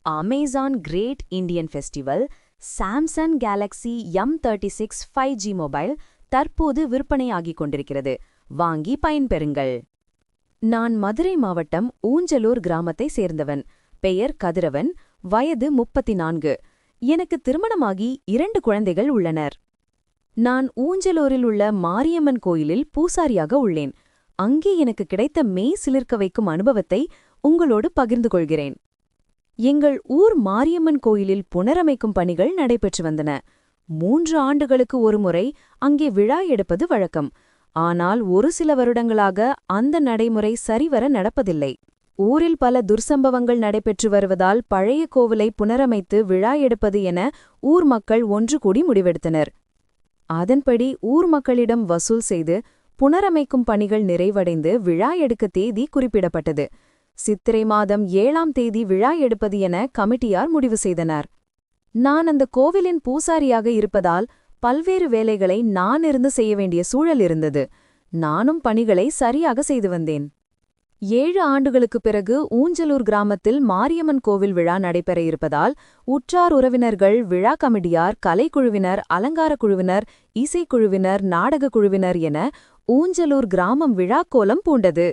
Amazon great Indian festival Samsung Galaxy M36 5G mobile தற்போது விற்பனையாகிக் கொண்டிருக்கிறது. வாங்கி பயன்பெறுங்கள். நான் மதுரை மாவட்டம் ஊஞ்சலூர் கிராமத்தை சேர்ந்தவன். பெயர் கதிரவன். வயது 34. எனக்கு திருமணமாகி 2 குழந்தைகள் உள்ளனர். நான் ஊஞ்சலூரில் உள்ள மாரியம்மன் கோயிலில் பூசாரியாக உள்ளேன். அங்கே எனக்கு கிடைத்த மெய் சிலிர்க்க வைக்கும் அனுபவத்தை உங்களோடு பகிர்ந்து கொள்கிறேன். எங்கள் ஊர் மாரியம்மன் கோயிலில் புனரமைக்கும் பணிகள் நடைபெற்று வந்தன. 3 ஆண்டுகளுக்கு ஒருமுறை அங்கே விழா எடுப்பது வழக்கம். ஆனால் ஒரு சில வருடங்களாக அந்த நடைமுறை சரிவர நடப்பதில்லை. ஊரில் பல துர்சம்பவங்கள் நடைபெற்று வருவதால் பழைய கோவிலை புனரமைத்து விழா எடுப்பது என ஊர் மக்கள் ஒன்று கூடி முடிவெடுத்தனர். அதன்படி ஊர் மக்களிடம் வசூல் செய்து புனரமைக்கும் பணிகள் நிறைவடைந்து விழா எடுக்க தேதி குறிப்பிடப்பட்டது. சித்திரை மாதம் 7ஆம் தேதி விழா எடுப்பது என கமிட்டியார் முடிவு செய்தனர். நான் அந்த கோவிலின் பூசாரியாக இருப்பதால் பல்வேறு வேலைகளை நான் இருந்து செய்ய வேண்டிய சூழல் இருந்தது. நானும் பணிகளை சரியாக செய்து வந்தேன். 7 ஆண்டுகளுக்குப் பிறகு ஊஞ்சலூர் கிராமத்தில் மாரியம்மன் கோவில் விழா நடைபெற இருப்பதால் உற்றார் உறவினர்கள், விழா கமிட்டியார், கலைக்குழுவினர், அலங்கார குழுவினர், இசைக்குழுவினர், நாடக குழுவினர் என ஊஞ்சலூர் கிராமம் விழாக்கோலம் பூண்டது.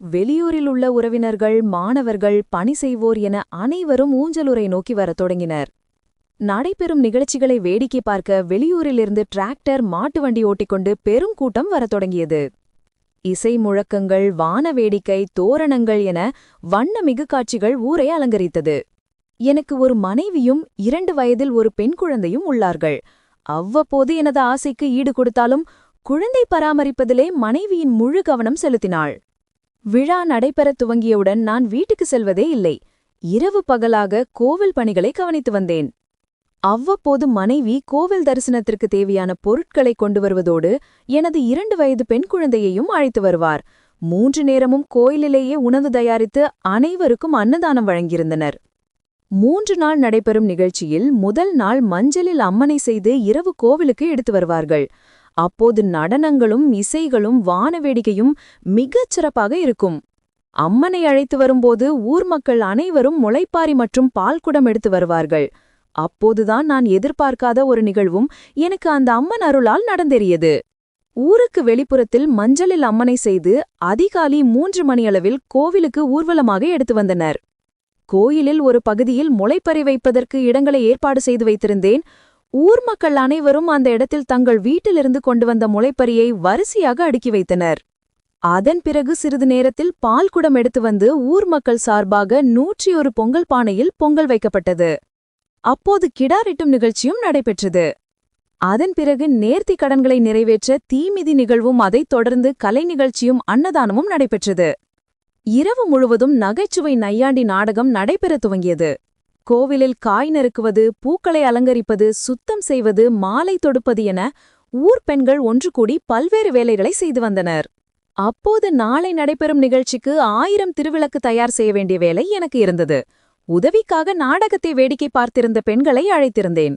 வெளியூரில் உள்ள உறவினர்கள், மாணவர்கள், பணி செய்வோர் என அனைவரும் ஊஞ்சலூரை நோக்கி வரத் தொடங்கினர். நடைபெறும் நிகழ்ச்சிகளை வேடிக்கை பார்க்க வெளியூரிலிருந்து டிராக்டர், மாட்டு வண்டி ஓட்டிக்கொண்டு பெரும் கூட்டம் வரத் தொடங்கியது. இசை முழக்கங்கள், வான வேடிக்கை, தோரணங்கள் என வண்ணமிகு காட்சிகள் ஊரை அலங்கரித்தது. எனக்கு ஒரு மனைவியும் 2 வயதில் ஒரு பெண் குழந்தையும் உள்ளார்கள். அவ்வப்போது எனது ஆசைக்கு ஈடு கொடுத்தாலும் குழந்தை பராமரிப்பதிலே மனைவியின் முழு கவனம் செலுத்தினாள். விழா நடைபெறத் துவங்கியவுடன் நான் வீட்டுக்கு செல்வதே இல்லை. இரவு பகலாக கோவில் பணிகளை கவனித்து வந்தேன். அவ்வப்போது மனைவி கோவில் தரிசனத்திற்கு தேவையான பொருட்களை கொண்டு வருவதோடு எனது 2 வயது பெண் குழந்தையையும் அழைத்து வருவார். 3 நேரமும் கோயிலிலேயே உணவு தயாரித்து அனைவருக்கும் அன்னதானம் வழங்கியிருந்தனர். 3 நாள் நடைபெறும் நிகழ்ச்சியில் முதல் நாள் மஞ்சளில் அம்மனை செய்து இரவு கோவிலுக்கு எடுத்து வருவார்கள். அப்போது நடனங்களும் இசைகளும் வானவேடிக்கையும் மிகச் சிறப்பாக இருக்கும். அம்மனை அழைத்து வரும்போது ஊர் மக்கள் அனைவரும் முளைப்பாரி மற்றும் பால்குடம் எடுத்து வருவார்கள். அப்போதுதான் நான் எதிர்பார்க்காத ஒரு நிகழ்வும் எனக்கு அந்த அம்மன் அருளால் நடந்தேறியது. ஊருக்கு வெளிப்புறத்தில் மஞ்சளில் அம்மனை செய்து அதிகாலை 3 மணியளவில் கோவிலுக்கு ஊர்வலமாக எடுத்து வந்தனர். கோயிலில் ஒரு பகுதியில் முளைப்பறி வைப்பதற்கு இடங்களை ஏற்பாடு செய்து வைத்திருந்தேன். ஊர் மக்கள் அனைவரும் அந்த இடத்தில் தங்கள் வீட்டிலிருந்து கொண்டு வந்த முளைப்பறியை வரிசையாக அடுக்கி வைத்தனர். அதன் பிறகு சிறிது நேரத்தில் பால்குடம் எடுத்து வந்து ஊர் மக்கள் சார்பாக 101 பொங்கல் பானையில் பொங்கல் வைக்கப்பட்டது. அப்போது கிடாரிட்டும் நிகழ்ச்சியும் நடைபெற்றது. அதன் பிறகு நேர்த்தி கடன்களை நிறைவேற்ற தீமிதி நிகழ்வும், அதைத் தொடர்ந்து கலை நிகழ்ச்சியும் அன்னதானமும் நடைபெற்றது. இரவு முழுவதும் நகைச்சுவை நையாண்டி நாடகம் நடைபெற துவங்கியது. கோவிலில் காய் நறுக்குவது, பூக்களை அலங்கரிப்பது, சுத்தம் செய்வது, மாலை தொடுப்பது என ஊர் பெண்கள் ஒன்று கூடி பல்வேறு வேலைகளை செய்து வந்தனர். அப்போது நாளை நடைபெறும் நிகழ்ச்சிக்கு 1000 திருவிளக்கு தயார் செய்ய வேண்டிய வேலை எனக்கு இருந்தது. உதவிக்காக நாடகத்தை வேடிக்கை பார்த்திருந்த பெண்களை அழைத்திருந்தேன்.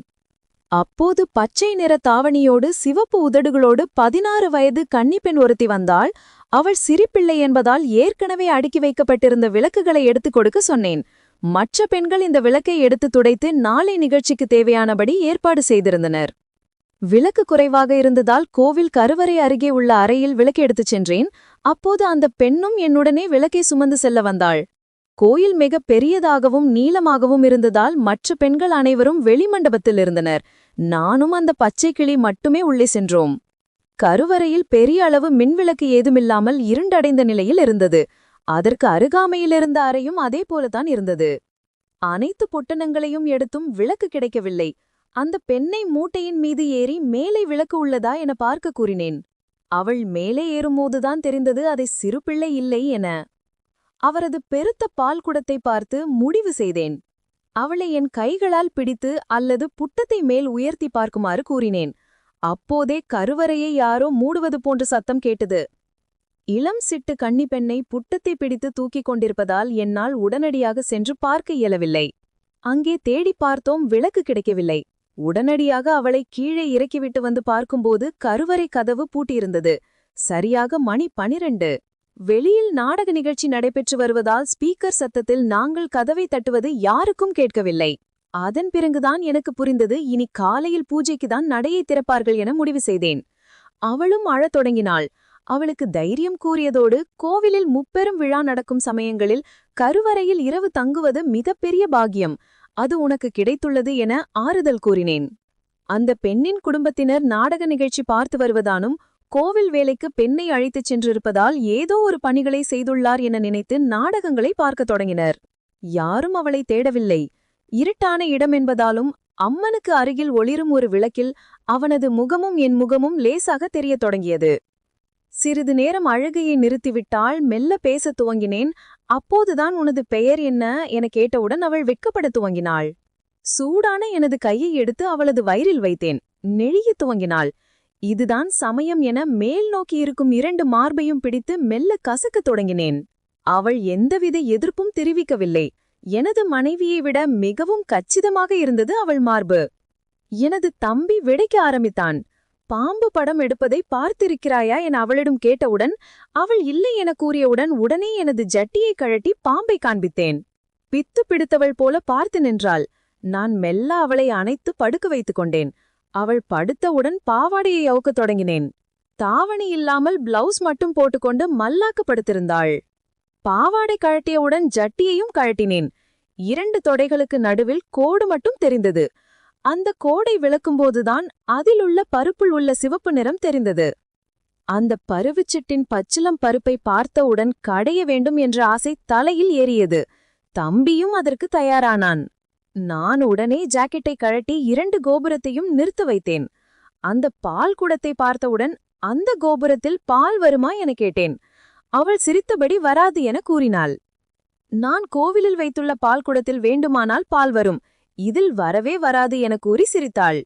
அப்போது பச்சை நிற தாவணியோடு சிவப்பு உதடுகளோடு 16 வயது கன்னிப்பெண் ஒருத்தி வந்தாள். அவள் சிரிப்பிள்ளை என்பதால் ஏற்கனவே அடுக்கி வைக்கப்பட்டிருந்த விளக்குகளை எடுத்துக் கொடுக்க சொன்னேன். மற்ற பெண்கள் இந்த விளக்கை எடுத்து துடைத்து நாளை நிகழ்ச்சிக்கு தேவையானபடி ஏற்பாடு செய்திருந்தனர். விளக்கு குறைவாக இருந்ததால் கோவில் கருவறை அருகே உள்ள அறையில் விளக்கு எடுத்துச் சென்றேன். அப்போது அந்த பெண்ணும் என்னுடனே விளக்கை சுமந்து செல்ல வந்தாள். கோயில் மிக பெரியதாகவும் நீளமாகவும் இருந்ததால் மற்ற பெண்கள் அனைவரும் வெளிமண்டபத்தில் இருந்தனர். நானும் அந்த பச்சை கிளி மட்டுமே உள்ளே சென்றோம். கருவறையில் பெரிய அளவு மின்விளக்கு ஏதுமில்லாமல் இருண்டடைந்த நிலையில் இருந்தது. அதற்கு அருகாமையிலிருந்த அறையும் அதே போலத்தான் இருந்தது. அனைத்து பொட்டணங்களையும் எடுத்தும் விளக்கு கிடைக்கவில்லை. அந்த பெண்ணை மூட்டையின் மீது ஏறி மேலே விளக்கு உள்ளதா என பார்க்க கூறினேன். அவள் மேலே ஏறும்போதுதான் தெரிந்தது அதை சிறு பிள்ளை இல்லை என. அவரது பெருத்த பால் குடத்தை பார்த்து முடிவு செய்தேன். அவளை என் கைகளால் பிடித்து அல்லது புட்டத்தை மேல் உயர்த்தி பார்க்குமாறு கூறினேன். அப்போதே கருவறையை யாரோ மூடுவது போன்ற சத்தம் கேட்டது. இளம் சிட்டு கன்னிப்பெண்ணை புட்டத்தை பிடித்து தூக்கிக் கொண்டிருப்பதால் என்னால் உடனடியாக சென்று பார்க்க இயலவில்லை. அங்கே தேடி பார்த்தோம், விளக்கு கிடைக்கவில்லை. உடனடியாக அவளை கீழே இறக்கிவிட்டு வந்து பார்க்கும்போது கருவறை கதவு பூட்டியிருந்தது. சரியாக மணி 12. வெளியில் நாடக நிகழ்ச்சி நடைபெற்று வருவதால் ஸ்பீக்கர் சத்தத்தில் நாங்கள் கதவை தட்டுவது யாருக்கும் கேட்கவில்லை. அதன் பிறகுதான் எனக்கு புரிந்தது, இனி காலையில் பூஜைக்குதான் நடையை திறப்பார்கள் என முடிவு செய்தேன். அவளும் அழத் தொடங்கினாள். அவளுக்கு தைரியம் கூறியதோடு, கோவிலில் முப்பெரும் விழா நடக்கும் சமயங்களில் கருவறையில் இரவு தங்குவது மிகப்பெரிய பாக்கியம், அது உனக்கு கிடைத்துள்ளது என ஆறுதல் கூறினேன். அந்த பெண்ணின் குடும்பத்தினர் நாடக நிகழ்ச்சி பார்த்து வருவதானும், கோவில் வேலைக்கு பெண்ணை அழைத்துச் சென்றிருப்பதால் ஏதோ ஒரு பணிகளை செய்துள்ளார் என நினைத்து நாடகங்களை பார்க்கத் தொடங்கினர். யாரும் அவளை தேடவில்லை. இருட்டான இடம் என்பதாலும் அம்மனுக்கு அருகில் ஒளிரும் ஒரு விளக்கில் அவனது முகமும் என் முகமும் லேசாக தெரியத் தொடங்கியது. சிறிது நேரம் அழுகையை நிறுத்திவிட்டால் மெல்ல பேசத் துவங்கினேன். அப்போதுதான் உனது பெயர் என்ன என கேட்டவுடன் அவள் வெட்கப்படத் துவங்கினாள். சூடான எனது கையை எடுத்து அவளது வயிறில் வைத்தேன். நெழியத் துவங்கினாள். இதுதான் சமயம் என மேல் நோக்கி இருக்கும் 2 மார்பையும் பிடித்து மெல்ல கசக்கத் தொடங்கினேன். அவள் எந்தவித எதிர்ப்பும் தெரிவிக்கவில்லை. எனது மனைவியை விட மிகவும் கச்சிதமாக இருந்தது அவள் மார்பு. எனது தம்பி விடைக்க ஆரம்பித்தான். பாம்பு படம் எடுப்பதை பார்த்திருக்கிறாயா என அவளிடம் கேட்டவுடன் அவள் இல்லை என கூறியவுடன் உடனே எனது ஜட்டியை கழட்டி பாம்பை காண்பித்தேன். பித்து பிடித்தவள் போல பார்த்து நின்றாள். நான் மெல்ல அவளை அணைத்து படுக்க வைத்துக் கொண்டேன். அவள் படுத்தவுடன் பாவாடையை அவுக்கத் தொடங்கினேன். தாவணி இல்லாமல் பிளவுஸ் மட்டும் போட்டுக்கொண்டு மல்லாக்கு படுத்திருந்தாள். பாவாடை கழட்டியவுடன் ஜட்டியையும் கழட்டினேன். 2 தொடைகளுக்கு நடுவில் கோடு மட்டும் தெரிந்தது. அந்த கோடை விளக்கும்போதுதான் அதிலுள்ள பருப்புள் உள்ள சிவப்பு நிறம் தெரிந்தது. அந்த பருவுச்சிட்டின் பச்சிளம் பருப்பை பார்த்தவுடன் கடைய வேண்டும் என்ற ஆசை தலையில் ஏறியது. தம்பியும் அதற்கு தயாரானான். நான் உடனே ஜாக்கெட்டை கழட்டி 2 கோபுரத்தையும் நிறுத்த வைத்தேன். அந்த பால் குடத்தை பார்த்தவுடன் அந்த கோபுரத்தில் பால் வருமா என கேட்டேன். அவள் சிரித்தபடி வராது என கூறினாள். நான் கோவிலில் வைத்துள்ள பால் குடத்தில் வேண்டுமானால் பால் வரும், இதில் வரவே வராது என கூறி சிரித்தாள்.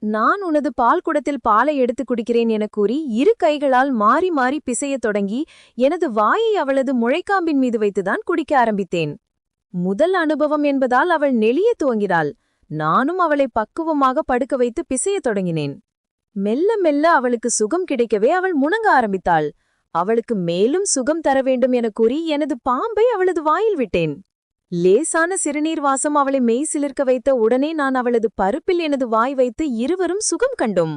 நான் உனது பால் குடத்தில் பாலை எடுத்து குடிக்கிறேன் என கூறி 2 கைகளால் மாறி மாறி பிசையத் தொடங்கி எனது வாயை அவளது முழைக்காம்பின் மீது வைத்துதான் குடிக்க ஆரம்பித்தேன். முதல் அனுபவம் என்பதால் அவள் நெளிய துவங்கினாள். நானும் அவளை பக்குவமாக படுக்க வைத்து பிசையத் தொடங்கினேன். மெல்ல மெல்ல அவளுக்கு சுகம் கிடைக்கவே அவள் முணங்க ஆரம்பித்தாள். அவளுக்கு மேலும் சுகம் தர வேண்டும் என கூறி எனது பாம்பை அவளது வாயில் விட்டேன். லேசான சிறுநீர் வாசம் அவளை மெய் சிலிர்க்க வைத்த உடனே நான் அவளது பருப்பில் எனது வாய் வைத்து இருவரும் சுகம் கண்டோம்.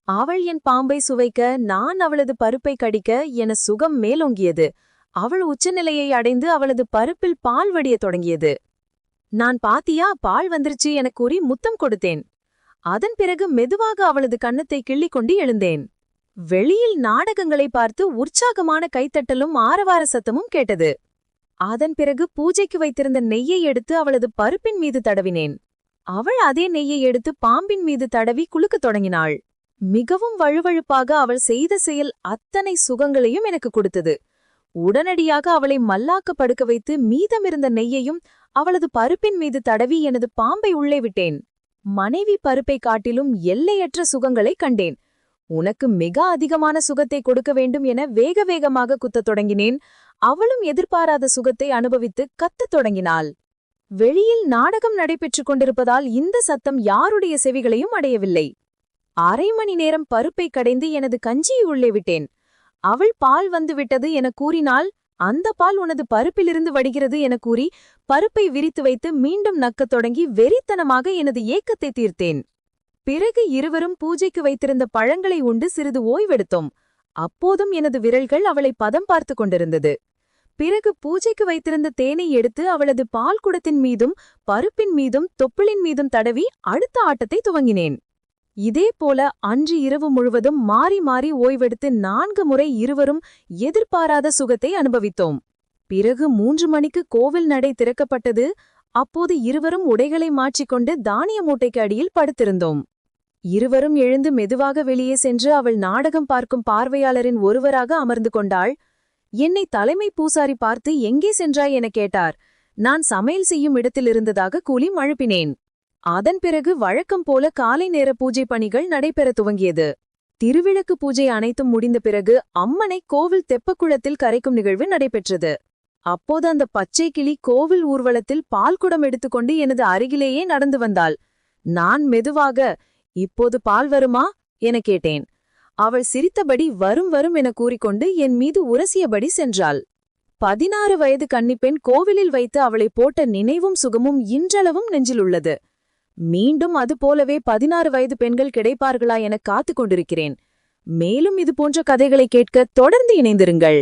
அவள் என் பாம்பை சுவைக்க, நான் அவளது பருப்பை கடிக்க என சுகம் மேலோங்கியது. அவள் உச்சநிலையை அடைந்து அவளது பருப்பில் பால் வடியத் தொடங்கியது. நான் பாத்தியா, பால் வந்துருச்சு என கூறி முத்தம் கொடுத்தேன். அதன் பிறகு மெதுவாக அவளது கன்னத்தை கிள்ளிக் கொண்டு எழுந்தேன். வெளியில் நாடகங்களை பார்த்து உற்சாகமான கைத்தட்டலும் ஆரவார சத்தமும் கேட்டது. அதன் பிறகு பூஜைக்கு வைத்திருந்த நெய்யை எடுத்து அவளது பருப்பின் மீது தடவினேன். அவள் அதே நெய்யை எடுத்து பாம்பின் மீது தடவி குலுக்கத் தொடங்கினாள். மிகவும் வழுவழுப்பாக அவள் செய்த செயல் அத்தனை சுகங்களையும் எனக்கு கொடுத்தது. உடனடியாக அவளை மல்லாக்க படுக்க வைத்து மீதமிருந்த நெய்யையும் அவளது பருப்பின் மீது தடவி எனது பாம்பை உள்ளே விட்டேன். மனைவி பருப்பை காட்டிலும் எல்லையற்ற சுகங்களை கண்டேன். உனக்கு மிக அதிகமான சுகத்தை கொடுக்க வேண்டும் என வேக வேகமாக குத்தத் தொடங்கினேன். அவளும் எதிர்பாராத சுகத்தை அனுபவித்து கத்தத் தொடங்கினாள். வெளியில் நாடகம் நடைபெற்றுக் கொண்டிருப்பதால் இந்த சத்தம் யாருடைய செவிகளையும் அடையவில்லை. 1/2 மணி நேரம் பருப்பை கடைந்து எனது கஞ்சியை உள்ளே விட்டேன். அவள் பால் வந்துவிட்டது என கூறினாள். அந்த பால் உனது பருப்பிலிருந்து வடிகிறது என கூறி பருப்பை விரித்து வைத்து மீண்டும் நக்கத் தொடங்கி வெறித்தனமாக எனது ஏக்கத்தை தீர்த்தேன். பிறகு இருவரும் பூஜைக்கு வைத்திருந்த பழங்களை உண்டு சிறிது ஓய்வெடுத்தோம். அப்போதும் எனது விரல்கள் அவளை பதம் பார்த்து கொண்டிருந்தது. பிறகு பூஜைக்கு வைத்திருந்த தேனை எடுத்து அவளது பால் குடத்தின் மீதும் பருப்பின் மீதும் தொப்புளின் மீதும் தடவி அடுத்த ஆட்டத்தை துவங்கினேன். இதேபோல அன்று இரவு முழுவதும் மாறி மாறி ஓய்வெடுத்து 4 முறை இருவரும் எதிர்பாராத சுகத்தை அனுபவித்தோம். பிறகு 3 மணிக்கு கோவில் நடை திறக்கப்பட்டது. அப்போது இருவரும் உடைகளை மாற்றிக்கொண்டு தானிய மூட்டைக்கு அடியில் படுத்திருந்தோம். இருவரும் எழுந்து மெதுவாக வெளியே சென்று அவள் நாடகம் பார்க்கும் பார்வையாளரின் ஒருவராக அமர்ந்து கொண்டாள். என்னை தலைமை பூசாரி பார்த்து எங்கே சென்றாய் என கேட்டார். நான் சமையல் செய்யும் இடத்தில் இருந்ததாக கூலி மழுப்பினேன். அதன் பிறகு வழக்கம் போல காலை நேர பூஜை பணிகள் நடைபெற துவங்கியது. திருவிளக்கு பூஜை அனைத்தும் முடிந்த பிறகு அம்மனை கோவில் தெப்பக்குளத்தில் கரைக்கும் நிகழ்வு நடைபெற்றது. அப்போது அந்த பச்சை கிளி கோவில் ஊர்வலத்தில் பால்குடம் எடுத்துக்கொண்டு எனது அருகிலேயே நடந்து வந்தாள். நான் மெதுவாக, இப்போது பால் வருமா என கேட்டேன். அவள் சிரித்தபடி வரும் வரும் என கூறிக்கொண்டு என் மீது உரசியபடி சென்றாள். 16 வயது கன்னிப்பெண் கோவிலில் வைத்து அவளை போட்ட நினைவும் சுகமும் இன்றளவும் நெஞ்சில் உள்ளது. மீண்டும் அதுபோலவே 16 வயது பெண்கள் கிடைப்பார்களா என காத்துக் கொண்டிருக்கிறேன். மேலும் இதுபோன்ற கதைகளை கேட்க தொடர்ந்து இணைந்திருங்கள்.